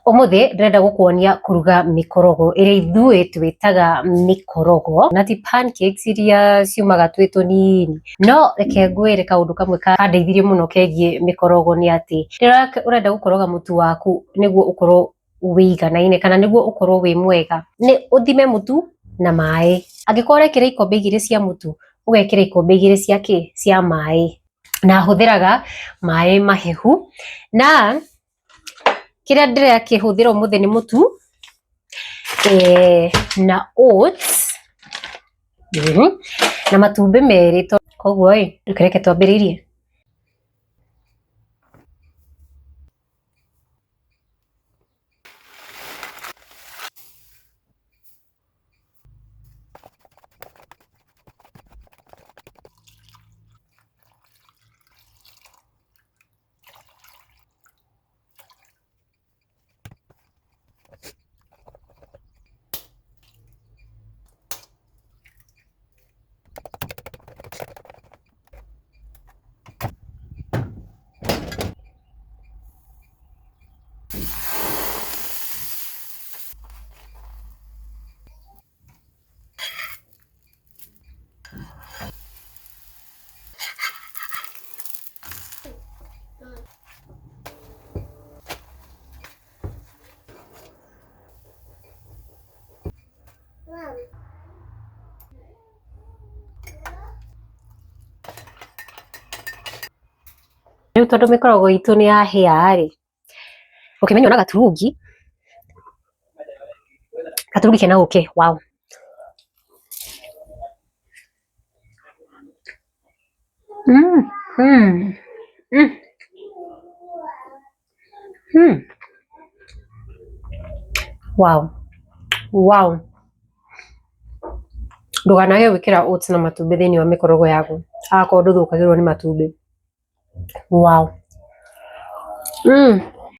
Umuthi ndĩrenda gũkuonia kũruga mikorogo ĩrĩa ithuĩ twĩtaga mikorogo na ti pancakes iria ciumaga twĩ tũnini. No reke ngwĩre kaũndũ kamwe kandeithirie mũno kegiĩ mikorogo nĩ atĩ rĩrĩa ũrenda gũkoroga mũtu waku nĩguo ũkorwo wĩiganaine kana nĩguo ũkorwo wĩ mwega, nĩ ũthime mũtu na maĩ. Angĩkorwo ũrekĩra ikombe 2 cia mũtu, ũgekĩra ikombe 2 cia kĩ? Cia maĩ. Na hũthĩraga maĩ mahehu. Na kĩrĩa ndĩrakĩhũthĩra ũmũthĩ nĩ mũtu na oats na matumbĩ merĩ. Koguo reke twambĩrĩrie. Rĩu tondũ mĩkorogo itũ nĩ yahĩa rĩ, ũkĩmenywo na gaturungi kena ũkĩ. Wow. Wow. Wow. Ndũkanage gwĩkĩra oats na matumbĩ thĩinĩ wa mĩkorogo yaku agakorwo ndũthũkagĩrwo nĩ matumbĩ. Wow.